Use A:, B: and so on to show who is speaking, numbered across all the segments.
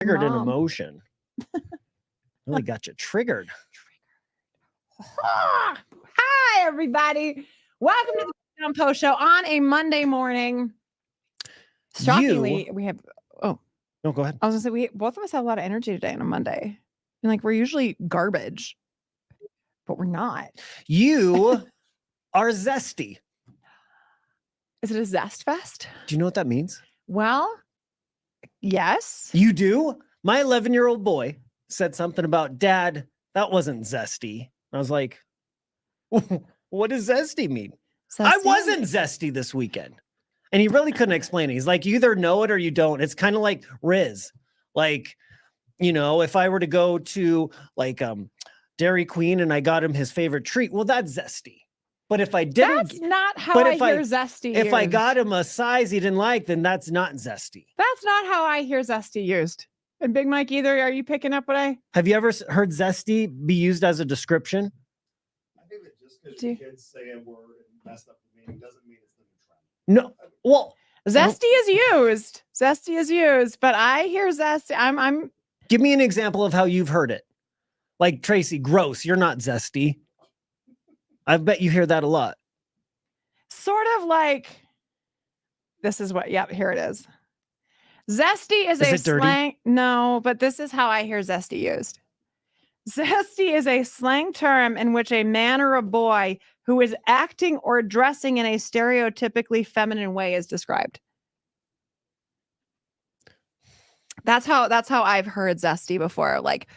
A: Triggered an emotion. Really got you triggered.
B: Hi, everybody. Welcome to the John Post Show on a Monday morning. Shockingly, we have. Oh,
A: no, go ahead.
B: I was gonna say we both of us have a lot of energy today on a Monday, and like we're usually garbage, but we're not.
A: You are zesty.
B: Is it a zest fest?
A: Do you know what that means?
B: Well, yes.
A: You do? My 11-year-old boy said something about, Dad, that wasn't zesty. I was like, what does zesty mean?
B: Zesty?
A: I wasn't zesty this weekend. And he really couldn't explain it. He's like, you either know it or you don't. It's kind of like Riz. Like, you know, if I were to go to like Dairy Queen and I got him his favorite treat, well, that's zesty. But if I didn't,
B: that's not how I hear zesty
A: If
B: used.
A: I got him a size he didn't like, then that's not zesty.
B: That's not how I hear zesty used. And Big Mike, either are you picking up what I?
A: Have you ever heard zesty be used as a description?
C: I think that just because your kids say a word and mess up the meaning doesn't mean it's the new trend.
A: No. Well,
B: zesty is used. Zesty is used, but I hear zesty. I'm.
A: Give me an example of how you've heard it. Like Tracy, gross. You're not zesty. I bet you hear that a lot.
B: Sort of like. This is what. Yep, here it is. Zesty is a slang. No, but this is how I hear zesty used. Zesty is a slang term in which a man or a boy who is acting or dressing in a stereotypically feminine way is described. That's how I've heard zesty before. Like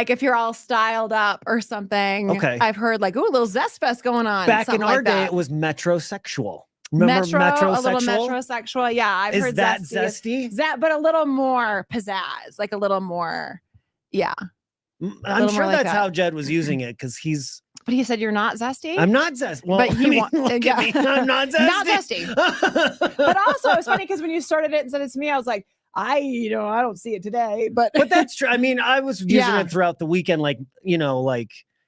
B: if you're all styled up or something.
A: Okay.
B: I've heard like, ooh, a little zest fest going on.
A: Back in our
B: like
A: day,
B: that.
A: it was metrosexual. Remember
B: metrosexual? A little metrosexual. Yeah, I've heard
A: that zesty.
B: But a little more pizzazz, like a little more. Yeah,
A: I'm sure that's how Jed was using it because he's.
B: But he said you're not zesty.
A: I'm not zesty. Well,
B: but he
A: look at me. I'm not zesty.
B: Not zesty. But also, it's funny because when you started it and said it to me, I was like, I don't see it today. But
A: that's true. I mean, I was using it throughout the weekend, like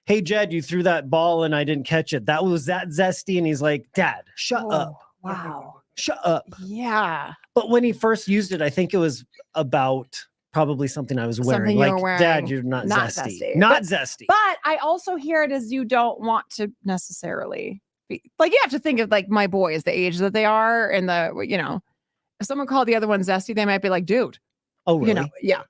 A: hey, Jed, you threw that ball and I didn't catch it. That was that zesty. And he's like, Dad, shut up.
B: Wow.
A: Shut up.
B: Yeah.
A: But when he first used it, I think it was about probably something I was wearing.
B: Something you were wearing.
A: Dad, you're not zesty. Not zesty.
B: But I also hear it as you don't want to necessarily be. Like, you have to think of like my boys, the age that they are. And if someone called the other one zesty, they might be like, dude.
A: Oh, really?
B: Yeah.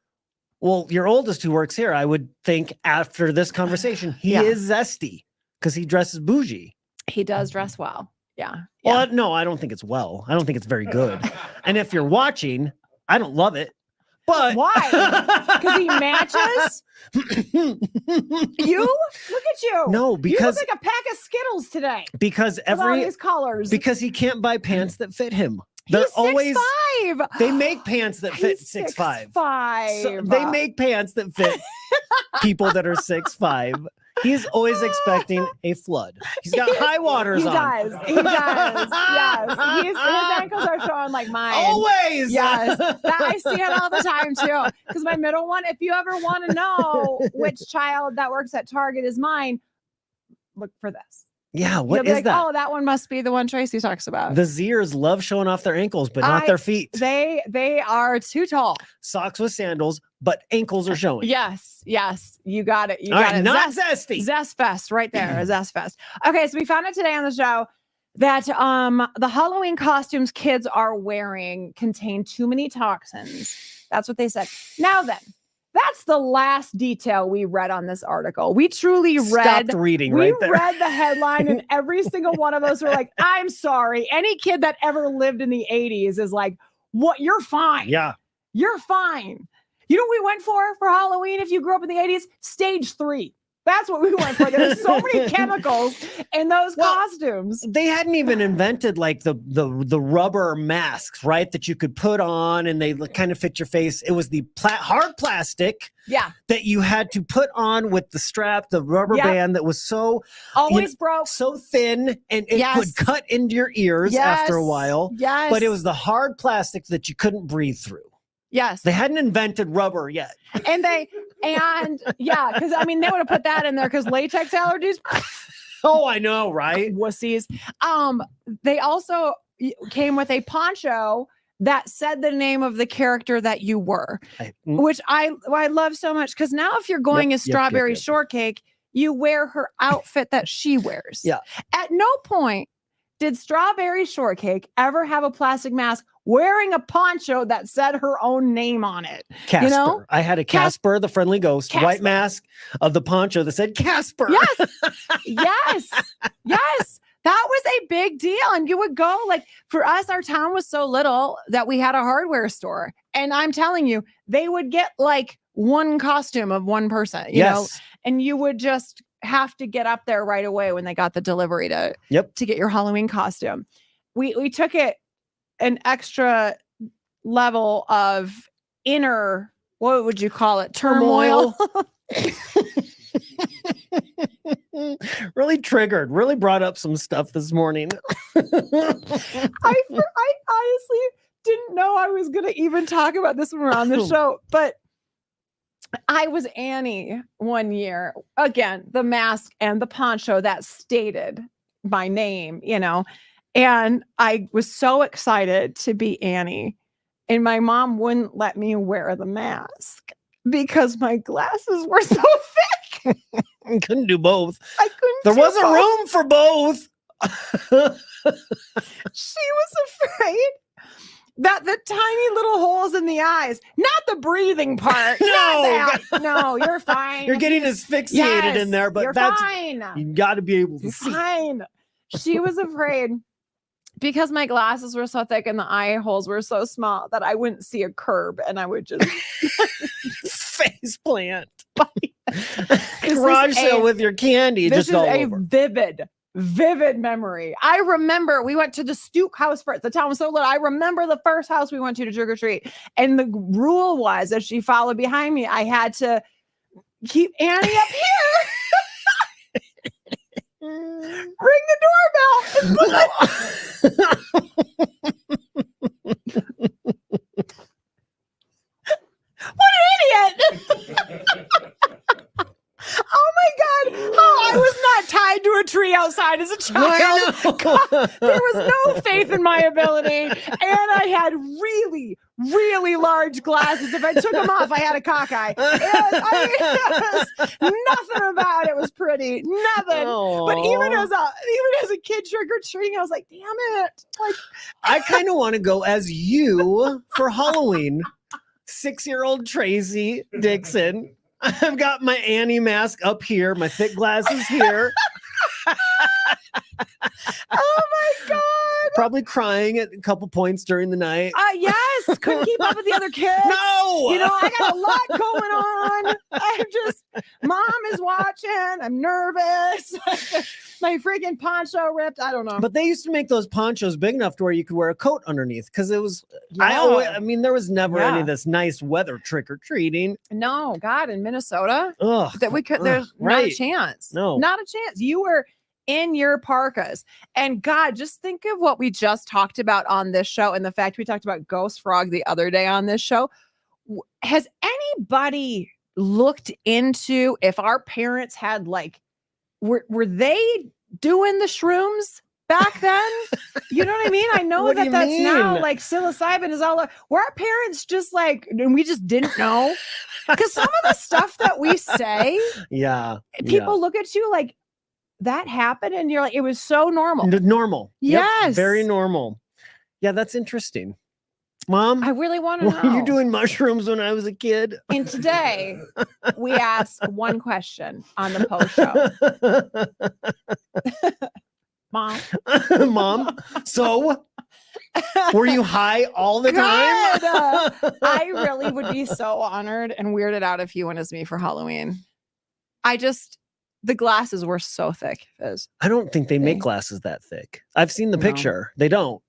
A: Well, your oldest who works here, I would think after this conversation, he is zesty because he dresses bougie.
B: He does dress well. Yeah.
A: Well, no, I don't think it's well. I don't think it's very good. And if you're watching, I don't love it. But
B: why? Because he matches? You? Look at you.
A: No, because
B: you look like a pack of Skittles today.
A: Because
B: all these colors.
A: Because he can't buy pants that fit him.
B: He's 6'5".
A: They make pants that fit 6'5". So they make pants that fit people that are 6'5". He's always expecting a flood. He's got high waters on.
B: He does. Yes. His ankles are showing like mine.
A: Always.
B: Yes. I see it all the time too. Because my middle one, if you ever want to know which child that works at Target is mine, look for this.
A: Yeah, what is that?
B: Oh, that one must be the one Tracy talks about.
A: The Zers love showing off their ankles, but not their feet.
B: They are too tall.
A: Socks with sandals, but ankles are showing.
B: Yes. You got it.
A: Not zesty.
B: Zest fest right there. A zest fest. Okay, so we found out today on the show that the Halloween costumes kids are wearing contain too many toxins. That's what they said. Now then. That's the last detail we read on this article. We truly
A: stopped reading right there.
B: We read the headline and every single one of us were like, I'm sorry. Any kid that ever lived in the 80s is like, what? You're fine.
A: Yeah.
B: You're fine. You know what we went for Halloween if you grew up in the 80s? Stage 3. That's what we went for. There's so many chemicals in those costumes.
A: They hadn't even invented like the rubber masks, right? That you could put on and they kind of fit your face. It was the hard plastic that you had to put on with the strap, the rubber band that was so
B: broke,
A: so thin, and it would cut into your ears after a while.
B: Yes.
A: But it was the hard plastic that you couldn't breathe through.
B: Yes.
A: They hadn't invented rubber yet.
B: Because I mean, they would have put that in there because latex allergies.
A: Oh, I know, right?
B: Wussies. They also came with a poncho that said the name of the character that you were,
A: I-
B: which I love so much. Because now if you're going as Strawberry Shortcake, you wear her outfit that she wears.
A: Yeah.
B: At no point did Strawberry Shortcake ever have a plastic mask wearing a poncho that said her own name on it.
A: Casper.
B: You know?
A: I had a Casper, the friendly ghost, white mask of the poncho that said Casper.
B: Yes. Yes. Yes. That was a big deal. And you would go, like, for us, our town was so little that we had a hardware store. And I'm telling you, they would get like one costume of one person, you know, and you would just have to get up there right away when they got the delivery to get your Halloween costume. We took it an extra level of inner, what would you call it? Turmoil.
A: Really triggered, really brought up some stuff this morning.
B: I honestly didn't know I was going to even talk about this when we're on the show, but I was Annie one year. Again, the mask and the poncho that stated my name, you know, and I was so excited to be Annie. And my mom wouldn't let me wear the mask because my glasses were so thick.
A: I couldn't do both.
B: I couldn't.
A: There wasn't room for both.
B: She was afraid that the tiny little holes in the eyes, not the breathing part. No, you're fine.
A: You're getting asphyxiated in there, but that's
B: fine.
A: You got to be able to see.
B: Fine. She was afraid because my glasses were so thick and the eye holes were so small that I wouldn't see a curb and I would just
A: face plant.
B: This
A: Garage sale with your candy.
B: This
A: just
B: is
A: all
B: a
A: over.
B: vivid memory. I remember we went to the Stook house first. The town was so little. I remember the first house we went to trick or treat. And the rule was, as she followed behind me, I had to keep Annie up here. Ring the doorbell. What an idiot. Oh my God. Oh, I was not tied to a tree outside as a child. God, there was no faith in my ability. And I had really, really large glasses. If I took them off, I had a cockeye. Nothing about it was pretty. Nothing.
A: Aww.
B: But even as a kid trick or treating, I was like, damn it. Like,
A: I kind of want to go as you for Halloween. 6-year-old Tracy Dixon. I've got my Annie mask up here, my thick glasses here.
B: Oh my God.
A: Probably crying at a couple points during the night.
B: Yes. Couldn't keep up with the other kids.
A: No.
B: You know, I got a lot going on. Mom is watching. I'm nervous. My freaking poncho ripped. I don't know.
A: But they used to make those ponchos big enough to where you could wear a coat underneath because it was, I mean, there was never any of this nice weather trick or treating.
B: No, God, in Minnesota,
A: Ugh.
B: that we could, there's not a chance.
A: No.
B: Not a chance. You were in your parkas. And God, just think of what we just talked about on this show and the fact we talked about Ghost Frog the other day on this show. Has anybody looked into if our parents had like, were they doing the shrooms back then? You know what I mean? I know
A: What do
B: that
A: you
B: that's
A: mean?
B: now like psilocybin is all, were our parents just like, and we just didn't know? Because some of the stuff that we say, people look at you like, that happened, and you're like, it was so normal.
A: Normal.
B: Yes.
A: Yep, very normal. Yeah, that's interesting. Mom,
B: I really want to know.
A: were you doing mushrooms when I was a kid?
B: And today, we asked one question on the post show. Mom.
A: Mom, so were you high all the time?
B: I really would be so honored and weirded out if you went as me for Halloween. The glasses were so thick, Fizz.
A: I don't think they make glasses that thick. I've seen the picture. They don't.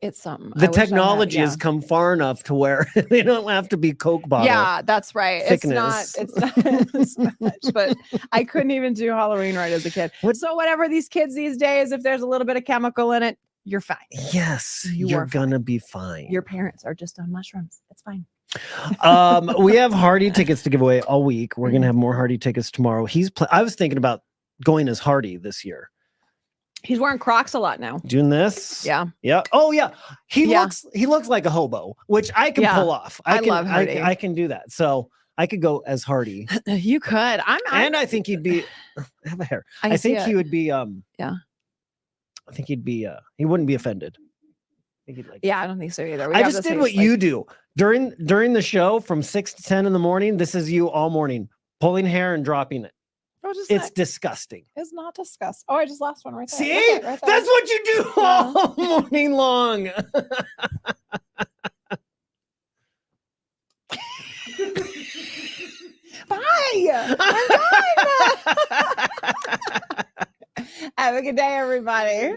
B: It's something.
A: The technology has come far enough to where they don't have to be Coke bottle.
B: Yeah, that's right.
A: Thickness.
B: It's not as much, but I couldn't even do Halloween right as a kid. So whatever these kids these days, if there's a little bit of chemical in it, you're fine.
A: Yes, you're gonna be fine.
B: Your parents are just on mushrooms. It's fine.
A: We have Hardy tickets to give away all week. We're gonna have more Hardy tickets tomorrow. I was thinking about going as Hardy this year.
B: He's wearing Crocs a lot now.
A: Doing this.
B: Yeah.
A: Yeah. Oh yeah. He
B: Yeah.
A: looks like a hobo, which I can
B: Yeah.
A: pull off.
B: I love Hardy.
A: I can do that. So I could go as Hardy.
B: You could.
A: And I think he'd be have a hair.
B: I
A: I think
B: see
A: he
B: it.
A: would be
B: Yeah.
A: I think he'd be he wouldn't be offended. I think he'd like
B: Yeah, I don't think so either. We
A: I
B: have
A: just
B: this
A: did
B: face,
A: what
B: like-
A: you do during the show from 6 to 10 in the morning. This is you all morning, pulling hair and dropping it.
B: Oh, just
A: It's disgusting.
B: it's not discussed. Oh, I just lost one right there.
A: See,
B: Look at it right there.
A: that's what you do all morning long.
B: Bye. I'm done. Have a good day, everybody.